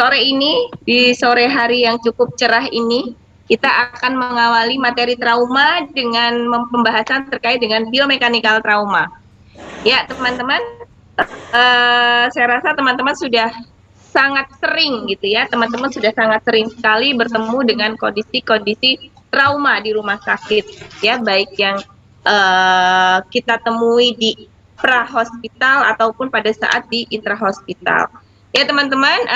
sore ini, di sore hari yang cukup cerah ini, kita akan mengawali materi trauma dengan pembahasan terkait dengan biomekanikal trauma. Ya, teman-teman, saya rasa teman-teman sudah sangat sering gitu ya, teman-teman sudah sangat sering sekali bertemu dengan kondisi-kondisi trauma di rumah sakit, ya, baik yang kita temui di prahospital ataupun pada saat di intrahospital. Ya teman-teman,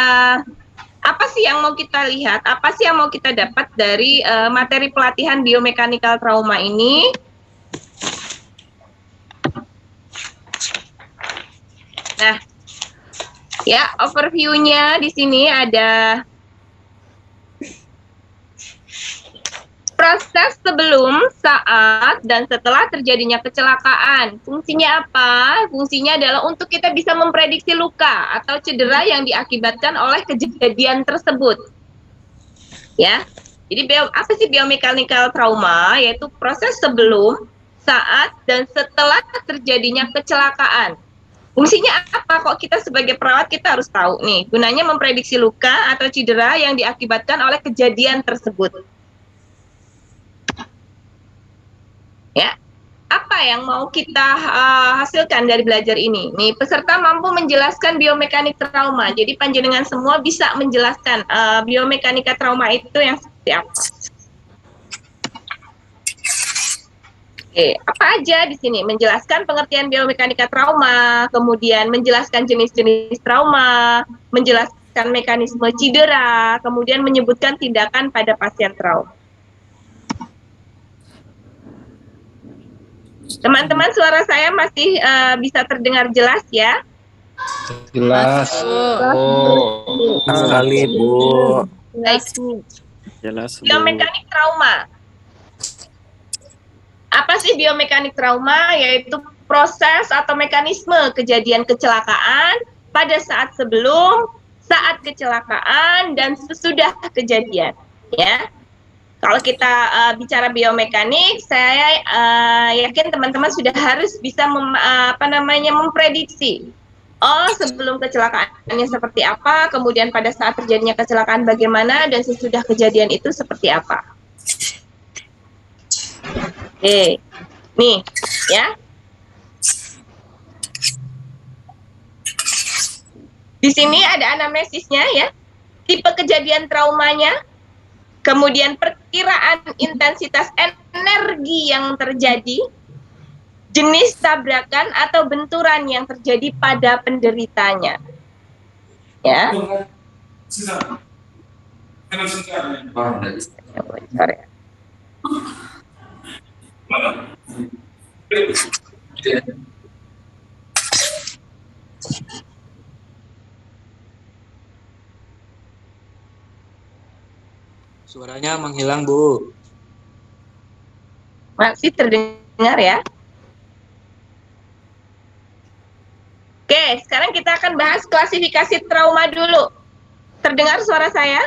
apa sih yang mau kita lihat? Apa sih yang mau kita dapat dari materi pelatihan biomekanikal trauma ini? Nah, ya overview-nya di sini ada proses sebelum, saat, dan setelah terjadinya kecelakaan. Fungsinya apa? Fungsinya adalah untuk kita bisa memprediksi luka atau cedera yang diakibatkan oleh kejadian tersebut. Ya, jadi apa sih biomekanikal trauma? Yaitu proses sebelum, saat, dan setelah terjadinya kecelakaan. Fungsinya apa? Kok kita sebagai perawat kita harus tahu nih. Gunanya memprediksi luka atau cedera yang diakibatkan oleh kejadian tersebut. Ya, apa yang mau kita hasilkan dari belajar ini? Nih, peserta mampu menjelaskan biomekanik trauma. Jadi panjenengan semua bisa menjelaskan biomekanika trauma itu yang seperti apa. Oke, apa aja di sini? Menjelaskan pengertian biomekanika trauma, kemudian menjelaskan jenis-jenis trauma, menjelaskan mekanisme cedera, kemudian menyebutkan tindakan pada pasien trauma. Teman-teman, suara saya masih bisa terdengar jelas ya? Jelas. Oh, sekali Bu. Baik. Jelas Bu. Biomekanik trauma. Apa sih biomekanik trauma? Yaitu proses atau mekanisme kejadian kecelakaan pada saat sebelum, saat kecelakaan, dan sesudah kejadian. Ya. Kalau kita bicara biomekanik, saya yakin teman-teman sudah harus bisa memprediksi. Oh, sebelum kecelakaannya seperti apa, kemudian pada saat terjadinya kecelakaan bagaimana, dan sesudah kejadian itu seperti apa. Oke, nih, ya. Di sini ada anamnesisnya ya, tipe kejadian traumanya, kemudian perkiraan intensitas energi yang terjadi, jenis tabrakan atau benturan yang terjadi pada penderitanya. Ya. Suaranya menghilang, Bu. Masih terdengar ya? Oke, sekarang kita akan bahas klasifikasi trauma dulu. Terdengar suara saya?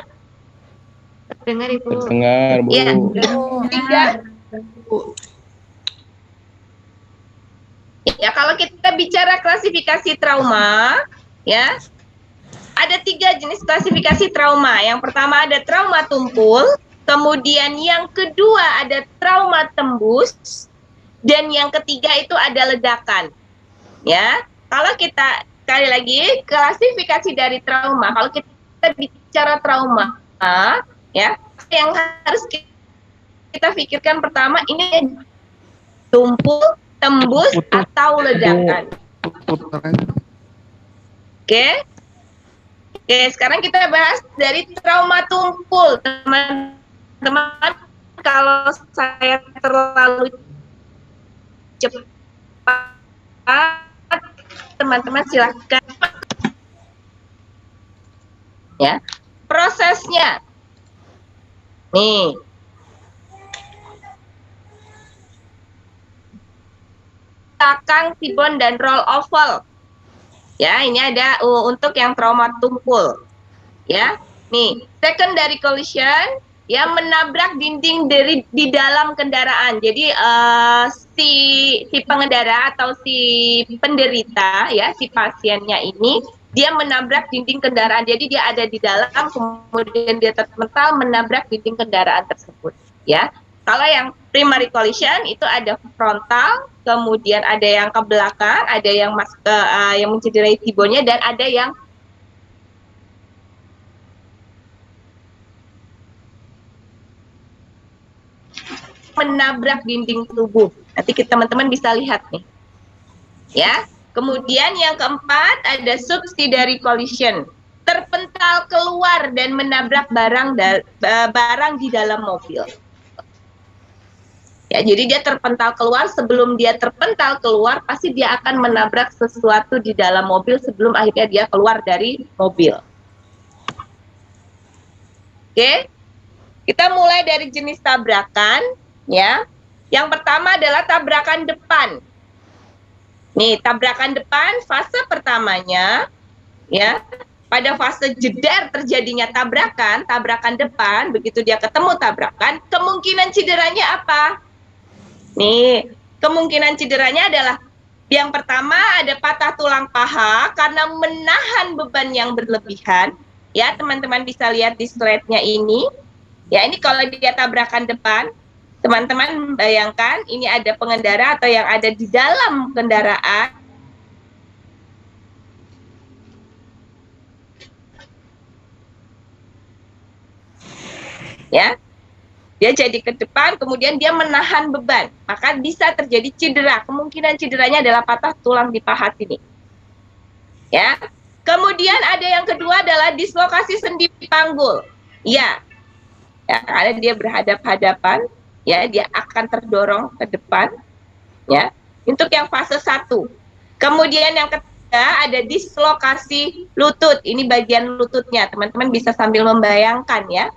Terdengar, Ibu. Terdengar, Bu. Ya. Tiga. Ya, kalau kita bicara klasifikasi trauma, ya, ada 3 jenis klasifikasi trauma. Yang pertama ada trauma tumpul, kemudian yang kedua ada trauma tembus, dan yang ketiga itu ada ledakan. Ya, kalau kita sekali lagi klasifikasi dari trauma. Kalau kita bicara trauma, ya, yang harus kita pikirkan pertama ini tumpul, tembus, atau ledakan. Oke. Oke, sekarang kita bahas dari trauma tumpul, teman-teman. Kalau saya terlalu cepat, teman-teman silahkan. Ya, prosesnya. Nih. Belakang, tibon, dan roll oval. Ya, ini ada untuk yang trauma tumpul. Ya, nih, secondary collision yang menabrak dinding di dalam kendaraan. Jadi si pengendara atau si penderita ya, si pasiennya ini dia menabrak dinding kendaraan. Jadi dia ada di dalam, kemudian dia terpental menabrak dinding kendaraan tersebut. Ya, kalau yang primary collision itu ada frontal, kemudian ada yang ke belakang, ada yang yang mencederai T-bone-nya, dan ada yang menabrak dinding tubuh. Nanti teman-teman bisa lihat nih. Ya. Kemudian yang keempat ada subsidiary collision, terpental keluar dan menabrak barang di dalam mobil. Ya, jadi dia terpental keluar, sebelum dia terpental keluar pasti dia akan menabrak sesuatu di dalam mobil sebelum akhirnya dia keluar dari mobil. Oke. Kita mulai dari jenis tabrakan, ya. Yang pertama adalah tabrakan depan. Nih, tabrakan depan fase pertamanya, ya, pada fase jeder terjadinya tabrakan depan, begitu dia ketemu tabrakan, kemungkinan cederanya apa? Nih, kemungkinan cederanya adalah yang pertama ada patah tulang paha karena menahan beban yang berlebihan. Ya, teman-teman bisa lihat di slide-nya ini. Ya, ini kalau dia tabrakan depan, teman-teman bayangkan ini ada pengendara atau yang ada di dalam kendaraan. Ya, dia jadi ke depan, kemudian dia menahan beban, maka bisa terjadi cedera. Kemungkinan cederanya adalah patah tulang di paha sini. Ya, kemudian ada yang kedua adalah dislokasi sendi panggul. Ya, karena dia berhadap-hadapan. Ya, dia akan terdorong ke depan, ya. Untuk yang fase 1. Kemudian yang ketiga ada dislokasi lutut. Ini bagian lututnya. Teman-teman bisa sambil membayangkan, ya.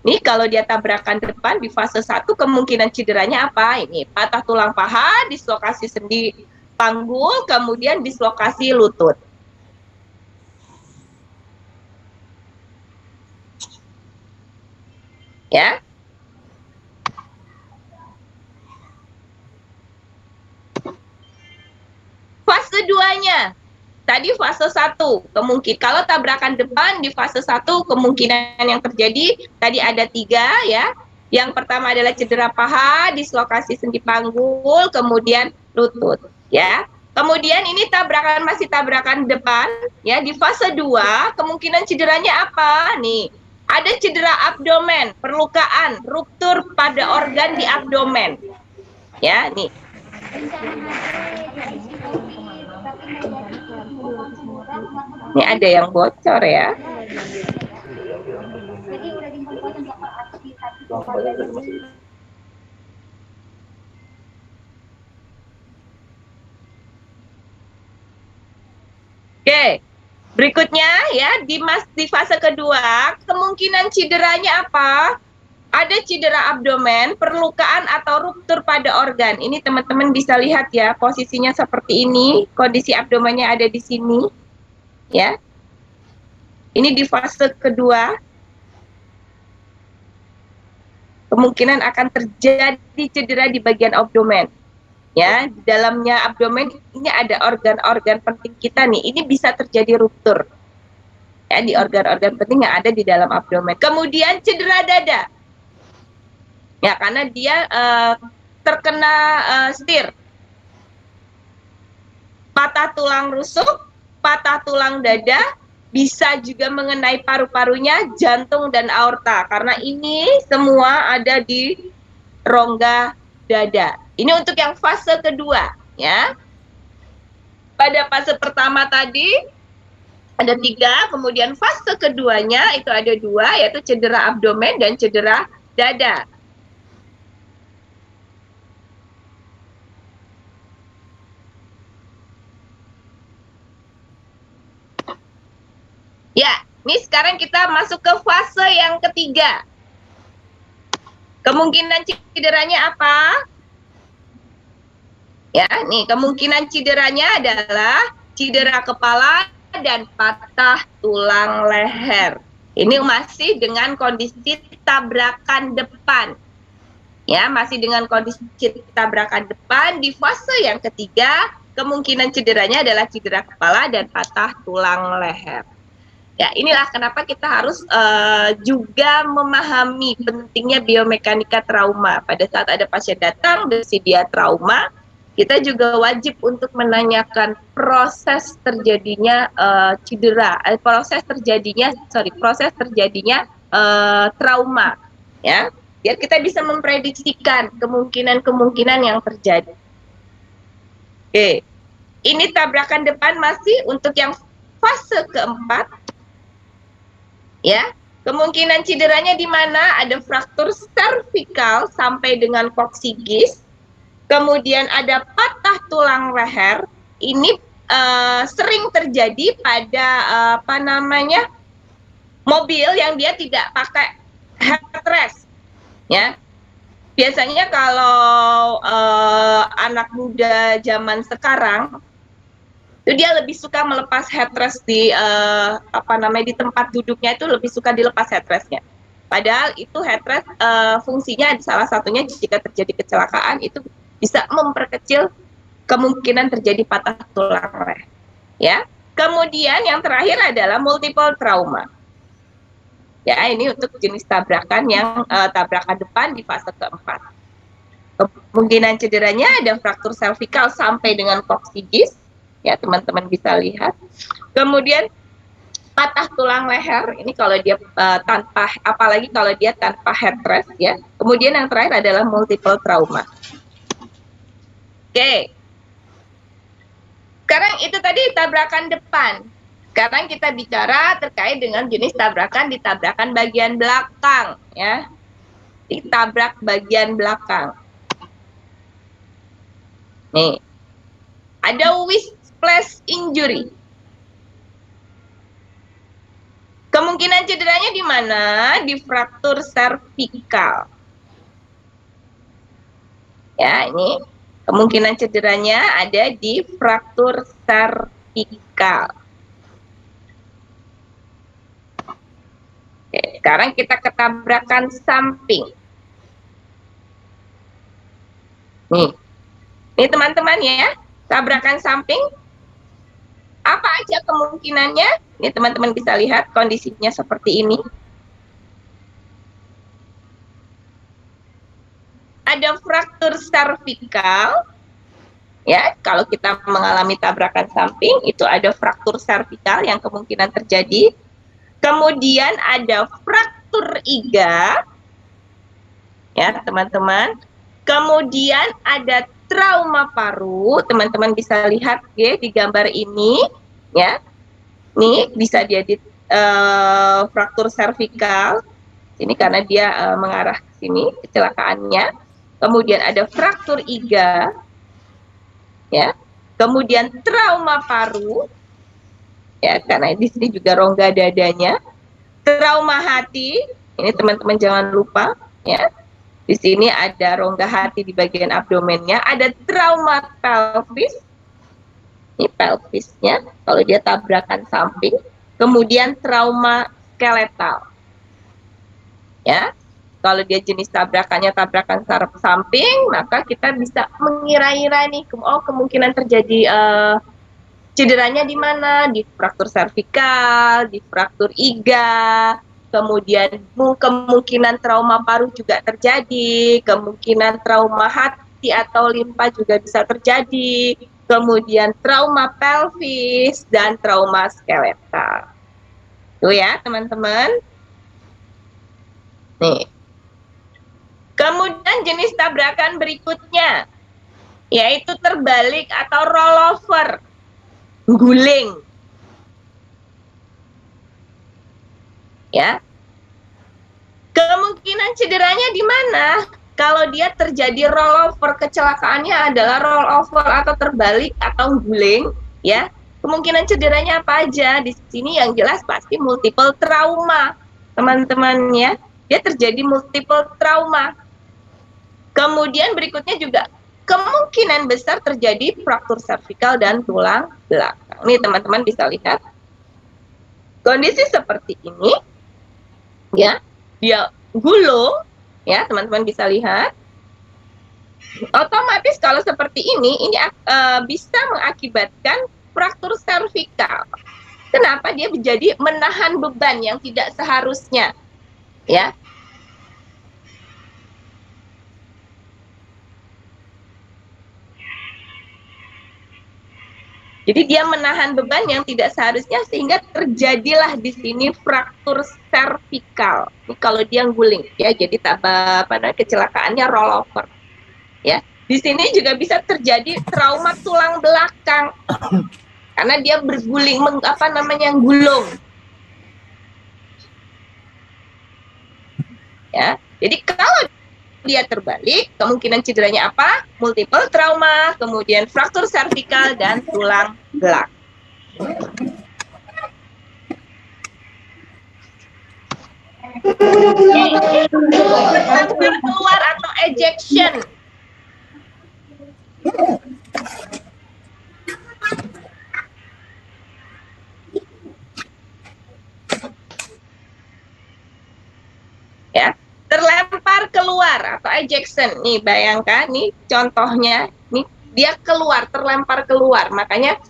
Ini kalau dia tabrakan depan di fase 1, kemungkinan cederanya apa? Ini patah tulang paha, dislokasi sendi panggul, kemudian dislokasi lutut. Ya. Fase 2-nya, tadi fase 1, kemungkinan kalau tabrakan depan di fase 1 kemungkinan yang terjadi tadi ada 3, ya. Yang pertama adalah cedera paha, dislokasi sendi panggul, kemudian lutut, ya. Kemudian ini masih tabrakan depan, ya. Di fase 2 kemungkinan cederanya apa? Nih, ada cedera abdomen, perlukaan, ruptur pada organ di abdomen. Ya, nih. Ini ada yang bocor, ya. Oke, berikutnya ya di fase kedua kemungkinan cederanya apa? Ada cedera abdomen, perlukaan atau ruptur pada organ. Ini teman-teman bisa lihat ya, posisinya seperti ini, kondisi abdomennya ada di sini. Ya. Ini di fase kedua. Kemungkinan akan terjadi cedera di bagian abdomen. Ya, di dalamnya abdomen ini ada organ-organ penting kita nih. Ini bisa terjadi ruptur. Ya, di organ-organ penting yang ada di dalam abdomen. Kemudian cedera dada. Ya, karena dia terkena setir. Patah tulang rusuk, patah tulang dada, bisa juga mengenai paru-parunya, jantung, dan aorta. Karena ini semua ada di rongga dada. Ini untuk yang fase kedua, ya. Pada fase pertama tadi ada 3, kemudian fase keduanya itu ada 2, yaitu cedera abdomen dan cedera dada. Ya, ini sekarang kita masuk ke fase yang ketiga. Kemungkinan cederanya apa? Ya, nih kemungkinan cederanya adalah cedera kepala dan patah tulang leher. Ini masih dengan kondisi tabrakan depan. Ya, masih dengan kondisi tabrakan depan di fase yang ketiga, kemungkinan cederanya adalah cedera kepala dan patah tulang leher. Ya, inilah kenapa kita harus juga memahami pentingnya biomekanika trauma. Pada saat ada pasien datang bersedia trauma, kita juga wajib untuk menanyakan proses terjadinya proses terjadinya trauma, ya, biar kita bisa memprediksikan kemungkinan yang terjadi. Oke, ini tabrakan depan masih untuk yang fase keempat, ya. Kemungkinan cederanya di mana? Ada fraktur servikal sampai dengan koksigis, kemudian ada patah tulang leher. Ini sering terjadi pada mobil yang dia tidak pakai headrest, ya. Biasanya kalau anak muda zaman sekarang itu dia lebih suka melepas headrest di di tempat duduknya, itu lebih suka dilepas headrestnya. Padahal itu headrest fungsinya salah satunya jika terjadi kecelakaan itu bisa memperkecil kemungkinan terjadi patah tulang leher. Ya. Kemudian yang terakhir adalah multiple trauma. Ya, ini untuk jenis tabrakan yang tabrakan depan di fase keempat. Kemungkinan cederanya ada fraktur servikal sampai dengan koksigis, ya teman-teman bisa lihat. Kemudian patah tulang leher, ini kalau dia apalagi kalau dia tanpa headrest, ya. Kemudian yang terakhir adalah multiple trauma. Oke. Sekarang itu tadi tabrakan depan. Sekarang kita bicara terkait dengan jenis tabrakan di tabrakan bagian belakang, ya. Ditabrak bagian belakang. Nih. Ada whiplash injury. Kemungkinan cederanya di mana? Di fraktur servikal. Ya, ini kemungkinan cederanya ada di fraktur servikal. Oke, sekarang kita ketabrakan samping. Nih teman-teman ya, tabrakan samping. Apa aja kemungkinannya? Ini teman-teman bisa lihat kondisinya seperti ini. Ada fraktur servikal. Ya, kalau kita mengalami tabrakan samping, itu ada fraktur servikal yang kemungkinan terjadi. Kemudian ada fraktur iga, ya teman-teman. Kemudian ada trauma paru, teman-teman bisa lihat ya di gambar ini, ya. Nih bisa dia di fraktur servikal, ini karena dia mengarah ke sini kecelakaannya. Kemudian ada fraktur iga, ya. Kemudian trauma paru. Ya, karena di sini juga rongga dadanya. Trauma hati, ini teman-teman jangan lupa, ya. Di sini ada rongga hati di bagian abdomennya. Ada trauma pelvis, ini pelvisnya, kalau dia tabrakan samping. Kemudian trauma skeletal, ya. Kalau dia jenis tabrakannya tabrakan samping, maka kita bisa mengira-ira nih, oh kemungkinan terjadi cederanya di mana? Di fraktur servikal, di fraktur iga, kemudian kemungkinan trauma paru juga terjadi, kemungkinan trauma hati atau limpa juga bisa terjadi, kemudian trauma pelvis, dan trauma skeletal. Tuh ya teman-teman. Nih. Kemudian jenis tabrakan berikutnya, yaitu terbalik atau rollover. Guling, ya. Kemungkinan cederanya di mana? Kalau dia terjadi rollover, kecelakaannya adalah rollover atau terbalik atau guling, ya. Kemungkinan cederanya apa aja? Di sini yang jelas pasti multiple trauma, teman-teman ya. Dia terjadi multiple trauma. Kemudian berikutnya juga kemungkinan besar terjadi fraktur servikal dan tulang belakang. Nih teman-teman bisa lihat kondisi seperti ini, ya, dia gulung, ya teman-teman bisa lihat. Otomatis kalau seperti ini bisa mengakibatkan fraktur servikal. Kenapa? Dia menjadi menahan beban yang tidak seharusnya, ya. Jadi dia menahan beban yang tidak seharusnya sehingga terjadilah di sini fraktur servikal. Ini kalau dia guling, ya, jadi kecelakaannya rollover, ya. Di sini juga bisa terjadi trauma tulang belakang karena dia berguling, gulung. Ya, jadi kalau dia terbalik, kemungkinan cederanya apa? Multiple trauma, kemudian fraktur servikal dan tulang belakang. Transfer keluar atau ejection. Ya, terlempar keluar atau ejection. Nih, bayangkan nih contohnya, nih dia keluar, terlempar keluar. Makanya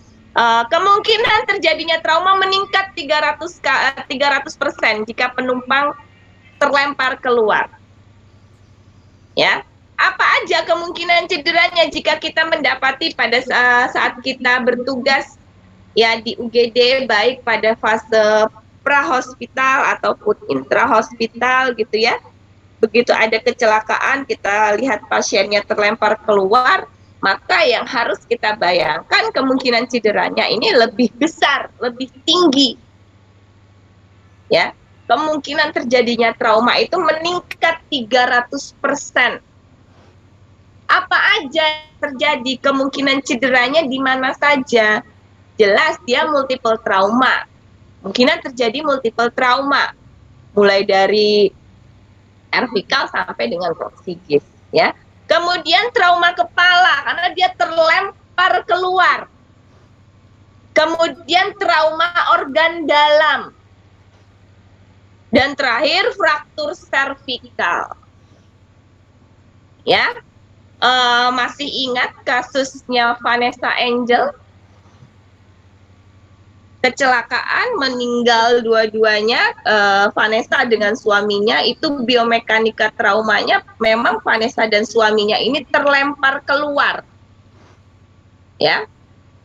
kemungkinan terjadinya trauma meningkat 300% jika penumpang terlempar keluar. Ya, apa aja kemungkinan cederanya jika kita mendapati pada saat kita bertugas ya di UGD, baik pada fase prahospital ataupun intrahospital gitu ya. Begitu ada kecelakaan, kita lihat pasiennya terlempar keluar, maka yang harus kita bayangkan kemungkinan cederanya ini lebih besar, lebih tinggi. Ya, kemungkinan terjadinya trauma itu meningkat 300%. Apa aja terjadi, kemungkinan cederanya di mana saja? Jelas dia multiple trauma. Kemungkinan terjadi multiple trauma, mulai dari cervical sampai dengan koksigis, ya. Kemudian trauma kepala karena dia terlempar keluar. Kemudian trauma organ dalam. Dan terakhir fraktur servikal. Ya. Masih ingat kasusnya Vanessa Angel? Kecelakaan, meninggal dua-duanya, Vanessa dengan suaminya. Itu biomekanika traumanya memang Vanessa dan suaminya ini terlempar keluar, ya,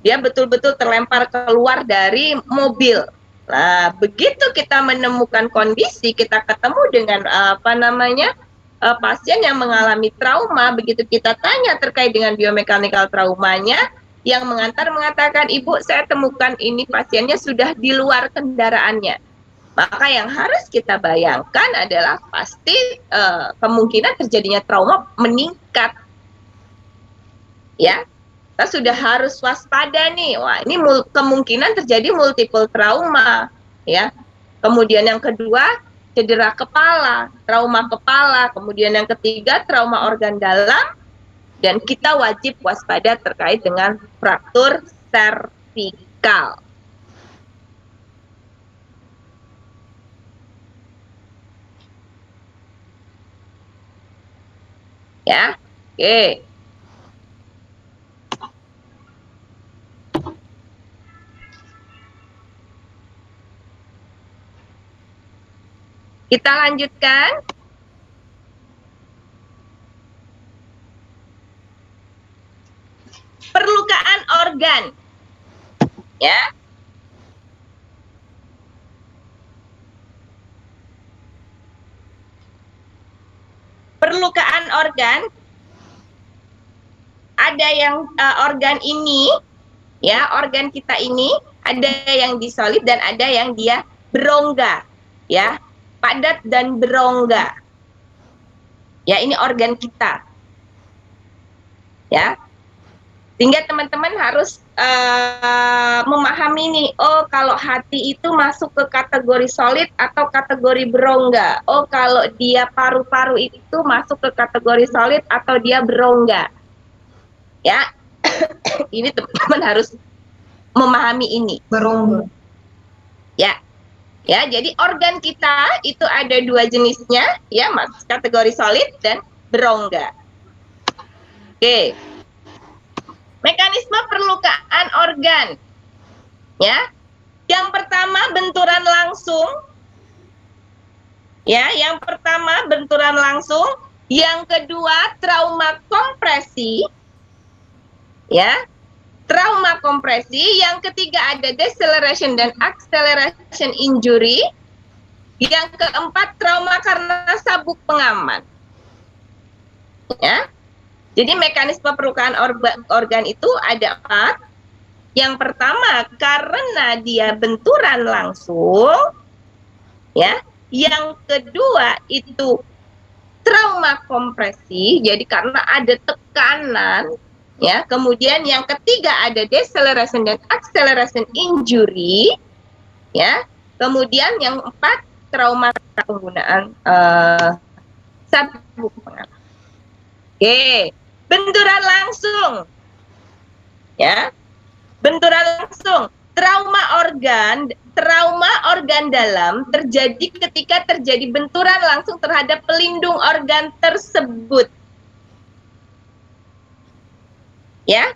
dia betul-betul terlempar keluar dari mobil. Nah, begitu kita menemukan kondisi, kita ketemu dengan pasien yang mengalami trauma, begitu kita tanya terkait dengan biomekanikal traumanya, yang mengantar mengatakan, Ibu, saya temukan ini pasiennya sudah di luar kendaraannya. Maka yang harus kita bayangkan adalah pasti kemungkinan terjadinya trauma meningkat. Ya, kita sudah harus waspada nih. Wah, ini kemungkinan terjadi multiple trauma. Ya. Kemudian yang kedua, cedera kepala, trauma kepala. Kemudian yang ketiga, trauma organ dalam. Dan kita wajib waspada terkait dengan fraktur servikal. Ya, oke. Kita lanjutkan. Perlukaan organ, ya. Perlukaan organ, ada yang organ ini, ya, organ kita ini ada yang disolid dan ada yang dia berongga, ya, padat dan berongga. Ya, ini organ kita, ya. Sehingga teman-teman harus memahami nih, oh kalau hati itu masuk ke kategori solid atau kategori berongga. Oh kalau dia paru-paru itu masuk ke kategori solid atau dia berongga. Ya, ini teman-teman harus memahami ini. Berongga. Ya, ya. Jadi organ kita itu ada dua jenisnya, ya, mas, kategori solid dan berongga. Oke. Mekanisme perlukaan organ. Ya. Yang pertama benturan langsung. Ya, yang pertama benturan langsung, yang kedua trauma kompresi. Ya. Trauma kompresi, yang ketiga ada deceleration dan acceleration injury. Yang keempat trauma karena sabuk pengaman. Ya. Jadi mekanisme perlukaan organ itu ada 4. Yang pertama karena dia benturan langsung, ya. Yang kedua itu trauma kompresi, jadi karena ada tekanan, ya. Kemudian yang ketiga ada deceleration dan acceleration injury, ya. Kemudian yang 4 trauma penggunaan sabuk pengaman. Oke, benturan langsung, ya. Benturan langsung, trauma organ dalam terjadi ketika terjadi benturan langsung terhadap pelindung organ tersebut. Ya.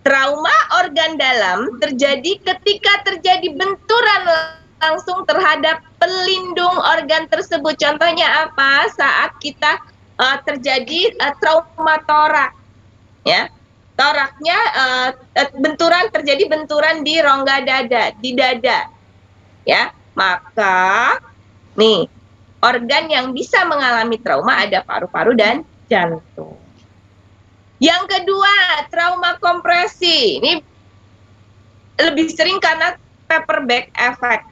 Trauma organ dalam terjadi ketika terjadi benturan langsung terhadap pelindung organ tersebut. Contohnya apa? Saat kita terjadi trauma torak, ya. Toraknya terjadi benturan di rongga dada, di dada, ya. Maka nih organ yang bisa mengalami trauma ada paru-paru dan jantung. Yang kedua trauma kompresi, ini lebih sering karena paperback effect,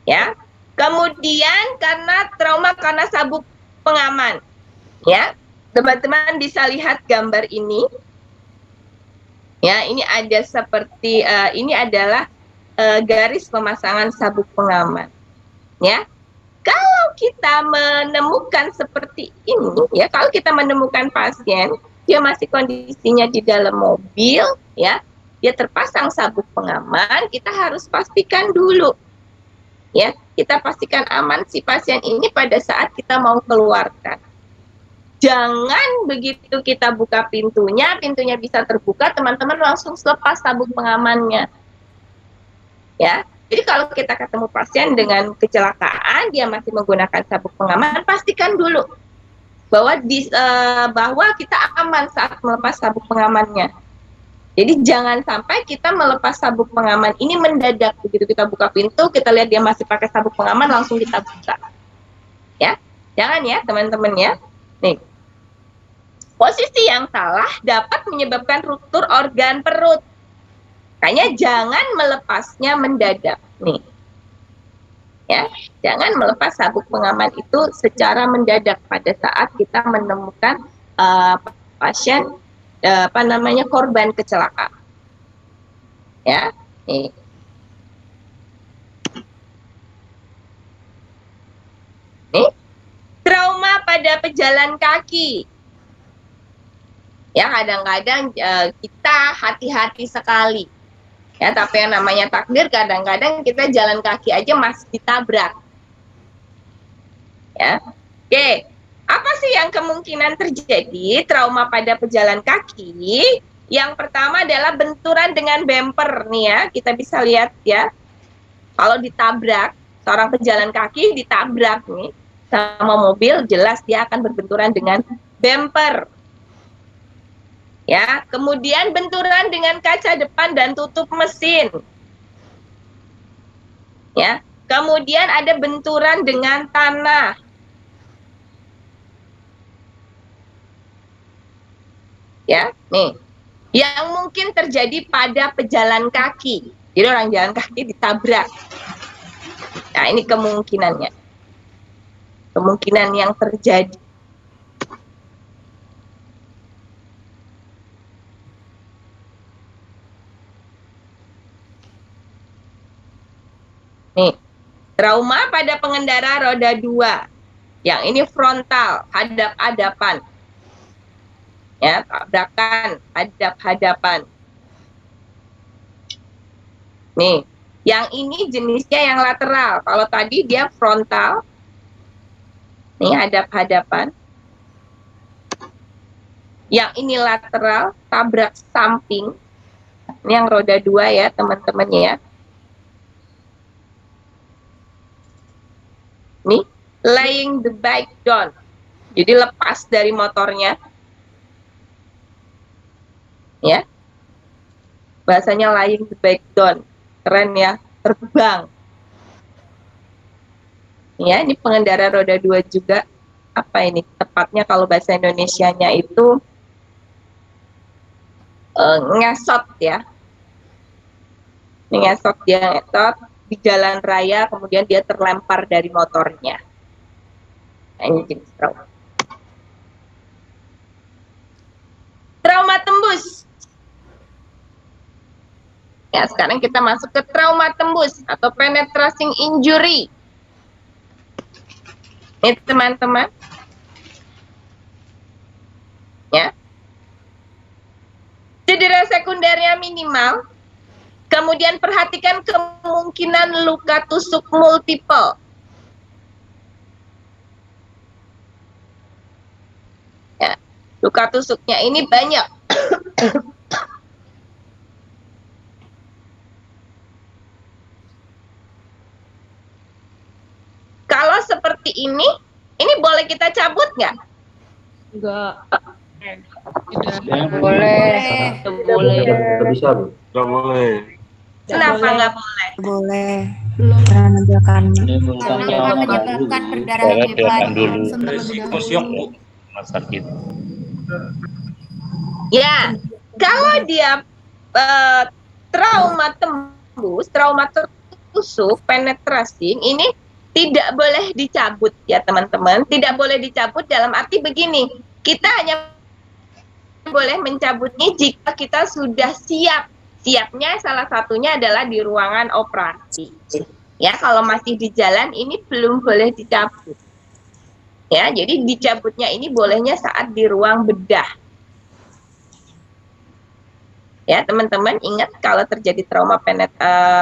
ya. Kemudian karena trauma karena sabuk pengaman, ya. Teman-teman bisa lihat gambar ini, ya. Ini ada seperti ini adalah garis pemasangan sabuk pengaman, ya. Kalau kita menemukan seperti ini, ya, kalau kita menemukan pasien dia masih kondisinya di dalam mobil, ya, dia terpasang sabuk pengaman, kita harus pastikan dulu, ya, kita pastikan aman si pasien ini pada saat kita mau keluarkan. Jangan begitu kita buka pintunya bisa terbuka, teman-teman langsung lepas sabuk pengamannya. Ya, jadi kalau kita ketemu pasien dengan kecelakaan, dia masih menggunakan sabuk pengaman, pastikan dulu bahwa kita aman saat melepas sabuk pengamannya. Jadi jangan sampai kita melepas sabuk pengaman ini mendadak, begitu kita buka pintu, kita lihat dia masih pakai sabuk pengaman, langsung kita buka. Ya, jangan ya teman-teman ya. Nih. Posisi yang salah dapat menyebabkan ruptur organ perut. Makanya jangan melepasnya mendadak. Nih. Ya, jangan melepas sabuk pengaman itu secara mendadak pada saat kita menemukan pasien korban kecelakaan. Ya. Nih. Nih. Trauma pada pejalan kaki. Ya, kadang-kadang kita hati-hati sekali. Ya, tapi yang namanya takdir kadang-kadang kita jalan kaki aja masih ditabrak. Ya. Oke, apa sih yang kemungkinan terjadi trauma pada pejalan kaki? Yang pertama adalah benturan dengan bumper nih ya. Kita bisa lihat ya. Kalau ditabrak, seorang pejalan kaki ditabrak nih sama mobil, jelas dia akan berbenturan dengan bumper. Ya, kemudian benturan dengan kaca depan dan tutup mesin. Ya, kemudian ada benturan dengan tanah. Ya, nih. Yang mungkin terjadi pada pejalan kaki. Jadi orang jalan kaki ditabrak. Nah, ini kemungkinannya. Kemungkinan yang terjadi. Nih, trauma pada pengendara roda 2. Yang ini frontal, hadap-hadapan. Ya, tabrakan, hadap-hadapan. Nih, yang ini jenisnya yang lateral. Kalau tadi dia frontal. Nih hadap-hadapan. Yang ini lateral, tabrak samping. Ini yang roda 2 ya teman-teman ya. Nih, laying the bike down. Jadi lepas dari motornya. Ya. Bahasanya laying the bike down. Keren ya, terbang. Ya, ini pengendara roda 2 juga. Apa ini? Tepatnya kalau bahasa Indonesianya itu ngesot ya. Ngesot, dia ngesot di jalan raya, kemudian dia terlempar dari motornya. Nah, ini jenis trauma. Trauma tembus. Ya, sekarang kita masuk ke trauma tembus atau penetrating injury. Ini teman-teman. Ya. Cedera sekundernya minimal. Kemudian perhatikan kemungkinan luka tusuk multiple. Ya, luka tusuknya ini banyak. Kalau seperti ini boleh kita cabut nggak? Enggak. Boleh. Boleh. Nggak bisa, Bu. Nggak boleh. Kenapa nggak boleh? Boleh. Belum. Karena menunjukkan Karena akan menyebabkan perdarahan hebat langsung terlebih dahulu. Sakit. Ya, kalau dia trauma tembus, trauma tertusuk, penetrasi, ini tidak boleh dicabut ya teman-teman. Tidak boleh dicabut dalam arti begini, kita hanya boleh mencabutnya jika kita sudah siap. Siapnya salah satunya adalah di ruangan operasi. Ya, kalau masih di jalan ini belum boleh dicabut. Ya, jadi dicabutnya ini bolehnya saat di ruang bedah. Ya, teman-teman ingat kalau terjadi trauma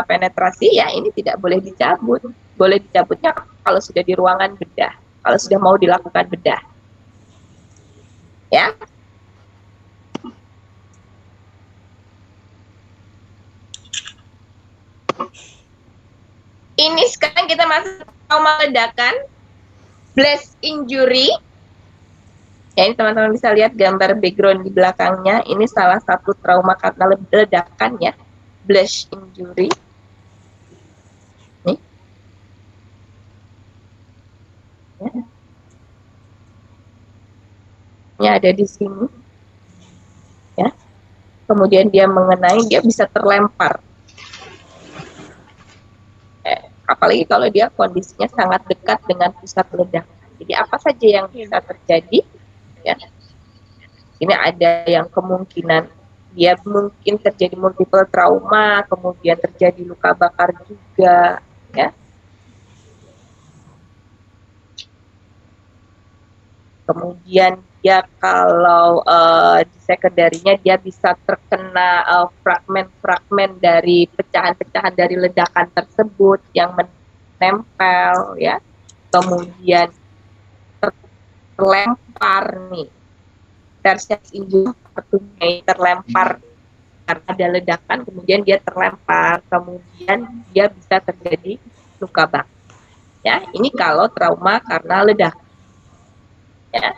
penetrasi ya ini tidak boleh dicabut. Boleh dicabutnya kalau sudah di ruangan bedah, kalau sudah mau dilakukan bedah. Ya. Ini sekarang kita masuk trauma ledakan, blast injury. Ya, ini teman-teman bisa lihat gambar background di belakangnya. Ini salah satu trauma karena ledakan ya, blast injury. Nih. Ya. Ini ada di sini. Ya. Kemudian dia mengenai, dia bisa terlempar. Apalagi kalau dia kondisinya sangat dekat dengan pusat ledakan. Jadi apa saja yang bisa terjadi? Ya. Ini ada yang kemungkinan dia mungkin terjadi multiple trauma, kemudian terjadi luka bakar juga, ya. Kemudian dia kalau di sekunderinya dia bisa terkena fragmen-fragmen dari pecahan-pecahan dari ledakan tersebut yang menempel, ya. Kemudian terlempar nih, tersiap injury, terlempar karena ada ledakan, kemudian dia terlempar, kemudian dia bisa terjadi luka bakar. Ya, ini kalau trauma karena ledakan. Ya.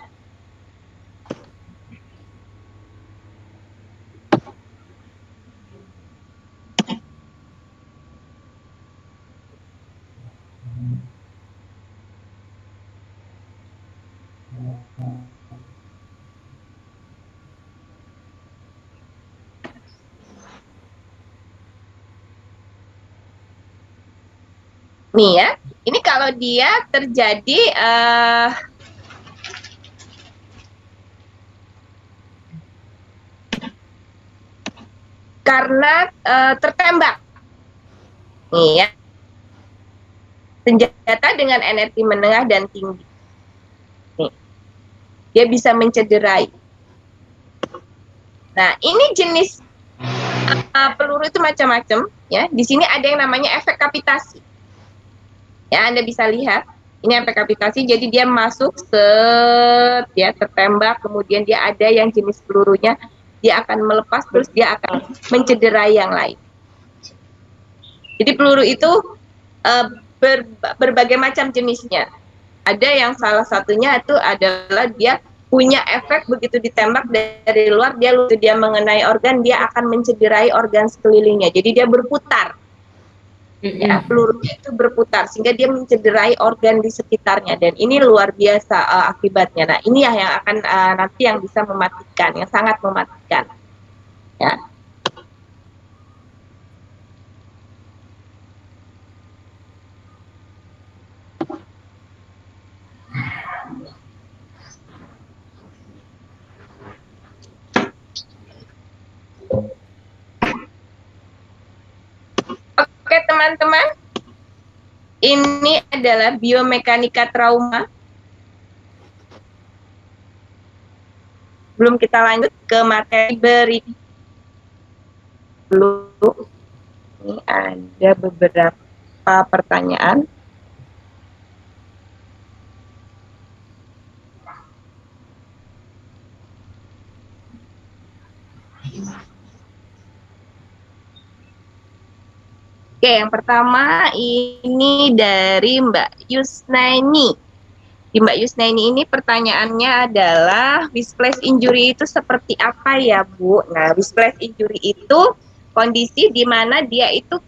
Nih ya, ini kalau dia terjadi karena tertembak, nih ya, senjata dengan energi menengah dan tinggi, nih, dia bisa mencederai. Nah, ini jenis peluru itu macam-macam, ya. Di sini ada yang namanya efek kapitasi. Ya, Anda bisa lihat, Ini efek kapitasi, jadi dia masuk set, ya tertembak, kemudian dia ada yang jenis pelurunya, dia akan melepas, terus dia akan mencederai yang lain. Jadi peluru itu berbagai macam jenisnya. Ada yang salah satunya itu adalah dia punya efek begitu ditembak dari luar, dia mengenai organ, dia akan mencederai organ sekelilingnya. Jadi dia berputar. Ya, pelurunya itu berputar sehingga dia mencederai organ di sekitarnya, dan ini luar biasa akibatnya. Nah, ini yang akan nanti yang bisa mematikan, yang sangat mematikan. Ya. Oke teman-teman, ini adalah biomekanika trauma. Belum kita lanjut ke materi berikut. Ini ada beberapa pertanyaan. Oke, yang pertama ini dari Mbak Yusnaini. Di Mbak Yusnaini ini pertanyaannya adalah whiplash injury itu seperti apa ya, Bu? Nah, whiplash injury itu kondisi di mana dia itu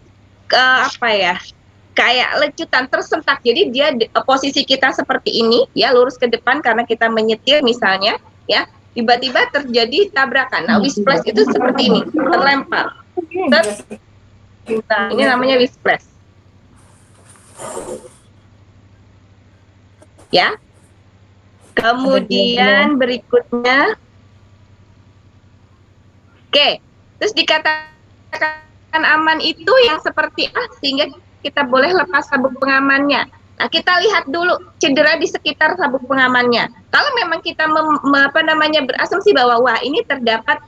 kayak lecutan, tersentak. Jadi dia posisi kita seperti ini, ya, lurus ke depan karena kita menyetir misalnya, ya. Tiba-tiba terjadi tabrakan. Nah, whiplash itu seperti ini, terlempar. Nah, ini namanya whiplash. Ya. Kemudian berikutnya, oke, terus dikatakan aman itu yang seperti sehingga kita boleh lepas sabuk pengamannya. Nah, kita lihat dulu cedera di sekitar sabuk pengamannya. Kalau memang kita berasumsi bahwa wah ini terdapat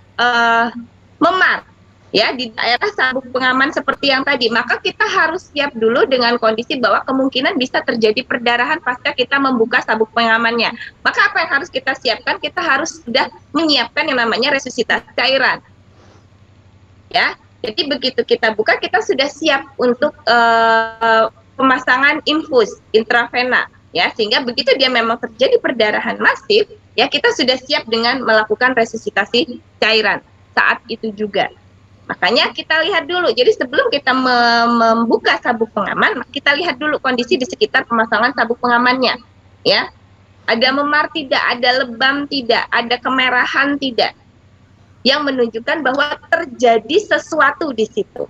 memar, ya, di daerah sabuk pengaman seperti yang tadi, maka kita harus siap dulu dengan kondisi bahwa kemungkinan bisa terjadi perdarahan pasca kita membuka sabuk pengamannya. Maka apa yang harus kita siapkan? Kita harus sudah menyiapkan yang namanya resusitasi cairan. Ya, jadi begitu kita buka, kita sudah siap untuk pemasangan infus intravena, ya, sehingga begitu dia memang terjadi perdarahan masif, ya, kita sudah siap dengan melakukan resusitasi cairan saat itu juga. Makanya kita lihat dulu, jadi sebelum kita membuka sabuk pengaman, kita lihat dulu kondisi di sekitar pemasangan sabuk pengamannya, ya. Ada memar tidak, ada lebam tidak, ada kemerahan tidak, yang menunjukkan bahwa terjadi sesuatu di situ.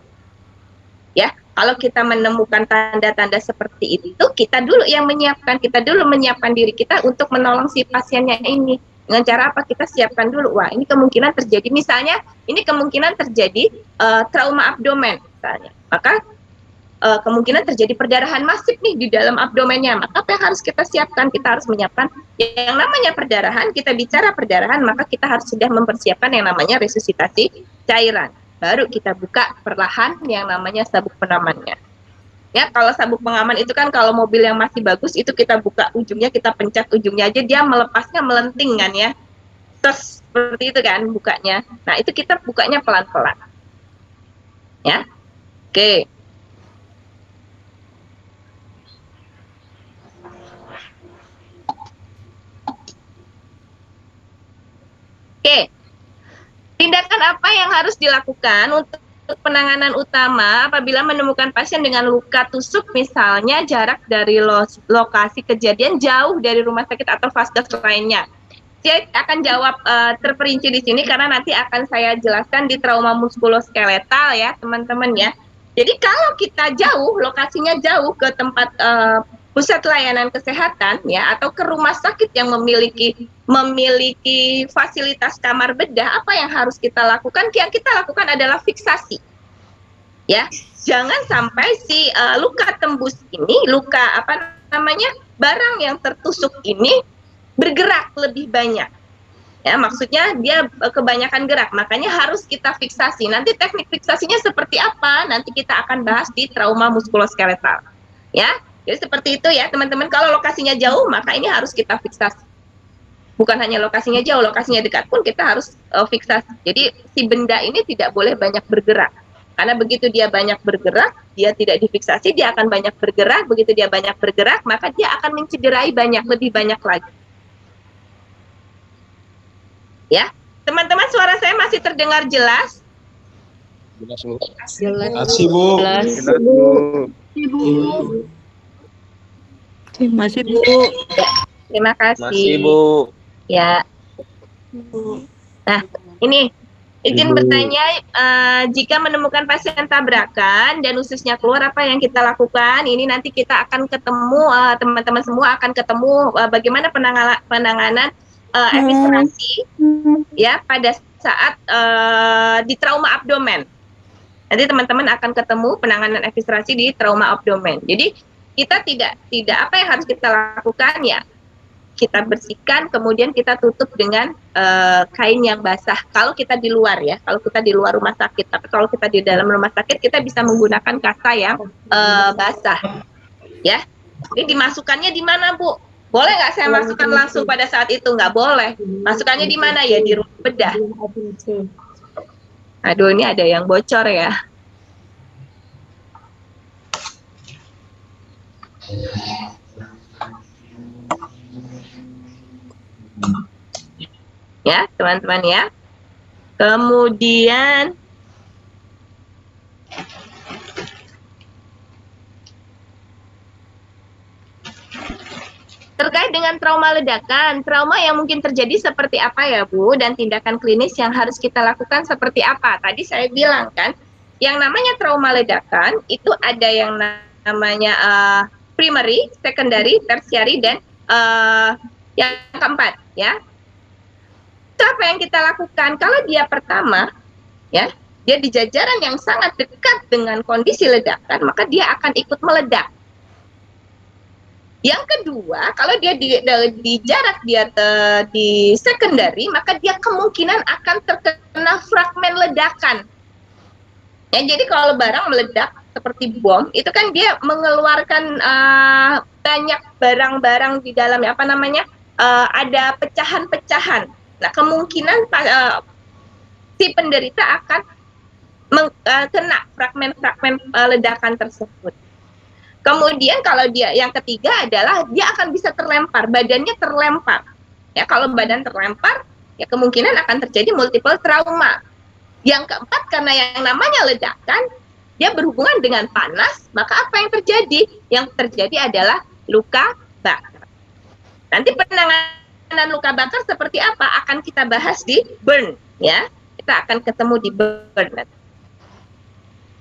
Ya, kalau kita menemukan tanda-tanda seperti itu, kita dulu yang menyiapkan, kita dulu menyiapkan diri kita untuk menolong si pasiennya ini. Dengan cara apa? Kita siapkan dulu, wah ini kemungkinan terjadi, misalnya ini kemungkinan terjadi trauma abdomen misalnya, maka kemungkinan terjadi perdarahan masif nih di dalam abdomennya, maka apa yang harus kita siapkan? Kita harus menyiapkan yang namanya perdarahan. Kita bicara perdarahan, maka kita harus sudah mempersiapkan yang namanya resusitasi cairan, baru kita buka perlahan yang namanya sabuk pengamannya. Ya, kalau sabuk pengaman itu kan kalau mobil yang masih bagus itu kita buka ujungnya, kita pencet ujungnya aja, dia melepasnya melenting kan ya. Terus seperti itu kan bukanya. Nah, itu kita bukanya pelan-pelan. Ya. Oke. Oke. Tindakan apa yang harus dilakukan untuk penanganan utama apabila menemukan pasien dengan luka tusuk, misalnya jarak dari lokasi kejadian jauh dari rumah sakit atau vaskes lainnya? Saya akan jawab terperinci di sini karena nanti akan saya jelaskan di trauma muskuloskeletal ya teman-teman ya. Jadi kalau kita jauh, lokasinya jauh ke tempat pusat layanan kesehatan ya, atau ke rumah sakit yang memiliki fasilitas kamar bedah, apa yang harus kita lakukan? Yang kita lakukan adalah fiksasi. Ya, jangan sampai si luka tembus ini, barang yang tertusuk ini bergerak lebih banyak. Ya, maksudnya dia kebanyakan gerak, makanya harus kita fiksasi. Nanti teknik fiksasinya seperti apa? Nanti kita akan bahas di trauma muskuloskeletal. Ya. Jadi seperti itu ya teman-teman. Kalau lokasinya jauh maka ini harus kita fiksasi. Bukan hanya lokasinya jauh, lokasinya dekat pun kita harus fiksasi. Jadi si benda ini tidak boleh banyak bergerak. Karena begitu dia banyak bergerak, dia tidak difiksasi, dia akan banyak bergerak. Begitu dia banyak bergerak, maka dia akan mencederai lebih banyak lagi. Ya, teman-teman, suara saya masih terdengar jelas? Jelas, Bu. Jelas. Masih, Bu. Jelas, Bu. Masih, Bu. Terima kasih. Masih, Bu. Ya. Nah, ini izin bertanya, jika menemukan pasien tabrakan dan ususnya keluar, apa yang kita lakukan? Ini nanti kita akan ketemu, teman-teman semua akan ketemu bagaimana penanganan eviscerasi ya pada saat di trauma abdomen. Nanti teman-teman akan ketemu penanganan eviscerasi di trauma abdomen. Jadi kita tidak apa yang harus kita lakukan ya, kita bersihkan, kemudian kita tutup dengan kain yang basah. Kalau kita di luar ya, kalau kita di luar rumah sakit. Tapi kalau kita di dalam rumah sakit, kita bisa menggunakan kasa yang basah. Ya, ini dimasukkannya di mana, Bu? Boleh nggak saya masukkan langsung pada saat itu? Nggak boleh. Masukkannya di mana ya? Di ruang bedah. Aduh, ini ada yang bocor ya. Ya, teman-teman ya. Kemudian terkait dengan trauma ledakan, trauma yang mungkin terjadi seperti apa ya Bu, dan tindakan klinis yang harus kita lakukan seperti apa? Tadi saya bilang kan, yang namanya trauma ledakan itu ada yang namanya primary, secondary, tertiary, dan yang keempat ya. Itu apa yang kita lakukan? Kalau dia pertama, ya, dia di jajaran yang sangat dekat dengan kondisi ledakan, maka dia akan ikut meledak. Yang kedua, kalau dia di jarak dia di secondary, maka dia kemungkinan akan terkena fragmen ledakan. Ya, jadi kalau barang meledak seperti bom, itu kan dia mengeluarkan banyak barang-barang di dalamnya, apa namanya, ada pecahan-pecahan. Nah, kemungkinan si penderita akan kena fragmen-fragmen ledakan tersebut. Kemudian kalau dia yang ketiga adalah dia akan bisa terlempar, badannya terlempar. Ya, kalau badan terlempar, ya kemungkinan akan terjadi multiple trauma. Yang keempat, karena yang namanya ledakan, dia berhubungan dengan panas, maka apa yang terjadi? Yang terjadi adalah luka bakar. Nanti penanganan luka bakar seperti apa akan kita bahas di burn, ya. Kita akan ketemu di burn.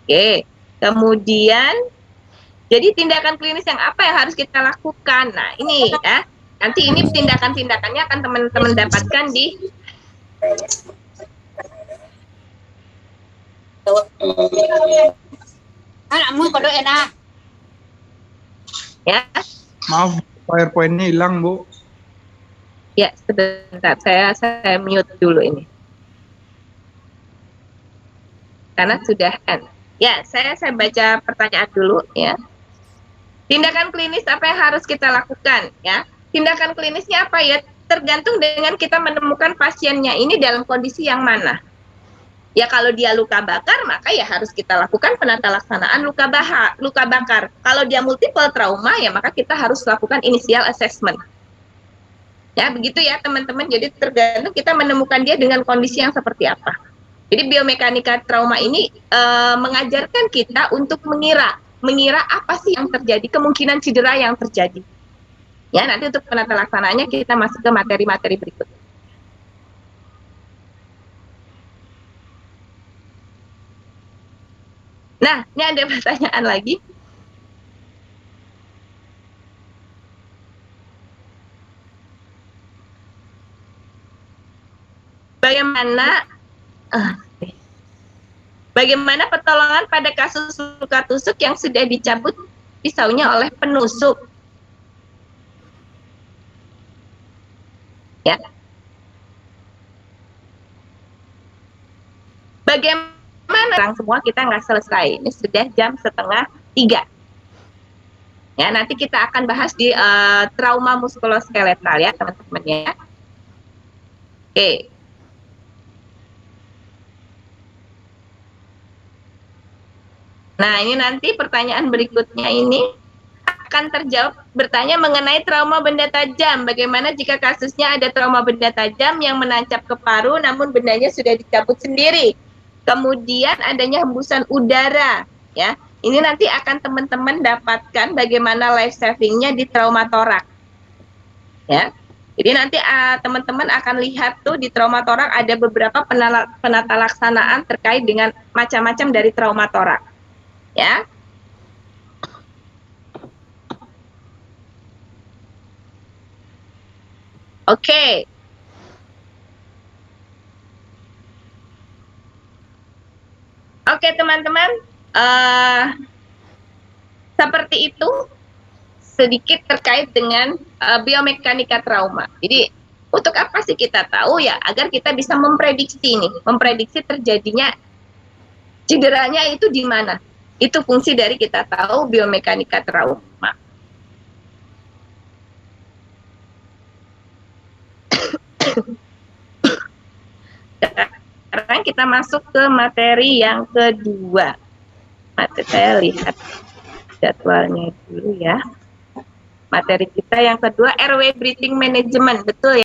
Oke, kemudian jadi tindakan klinis yang apa yang harus kita lakukan? Nah, ini ya. Nanti ini tindakan-tindakannya akan teman-teman dapatkan di Anakmu pada enak. ya. Maaf, PowerPoint-nya hilang, Bu. Ya, sebentar. Saya mute dulu ini. Karena sudah end. Ya, saya baca pertanyaan dulu ya. Tindakan klinis apa yang harus kita lakukan ya? Tindakan klinisnya apa ya? Tergantung dengan kita menemukan pasiennya ini dalam kondisi yang mana. Ya kalau dia luka bakar maka ya harus kita lakukan penata laksanaan luka bakar. Kalau dia multiple trauma ya maka kita harus lakukan initial assessment. Ya begitu ya teman-teman. Jadi tergantung kita menemukan dia dengan kondisi yang seperti apa. Jadi biomekanika trauma ini mengajarkan kita untuk mengira apa sih yang terjadi, kemungkinan cedera yang terjadi. Ya, nanti untuk penata laksanaannya kita masuk ke materi-materi berikut. Nah, ini ada pertanyaan lagi. Bagaimana pertolongan pada kasus luka tusuk yang sudah dicabut pisaunya oleh penusuk? Ya. Bagaimana? Sekarang semua kita nggak selesai. Ini sudah jam 2:30. Ya, nanti kita akan bahas di trauma muskuloskeletal ya, teman-teman ya. Oke. Nah, ini nanti pertanyaan berikutnya ini akan terjawab bertanya mengenai trauma benda tajam. Bagaimana jika kasusnya ada trauma benda tajam yang menancap ke paru namun bendanya sudah dicabut sendiri. Kemudian adanya hembusan udara, ya. Ini nanti akan teman-teman dapatkan bagaimana life savingnya di trauma torak. Ya. Jadi nanti teman-teman akan lihat tuh di trauma torak ada beberapa penata laksanaan terkait dengan macam-macam dari trauma torak. Ya. Oke. Oke, teman-teman. Seperti itu sedikit terkait dengan biomekanika trauma. Jadi untuk apa sih kita tahu ya? Agar kita bisa memprediksi terjadinya cederanya itu di mana. Itu fungsi dari kita tahu biomekanika trauma. Sekarang kita masuk ke materi yang kedua. Saya lihat jadwalnya dulu ya. Materi kita yang kedua airway breathing management, betul ya?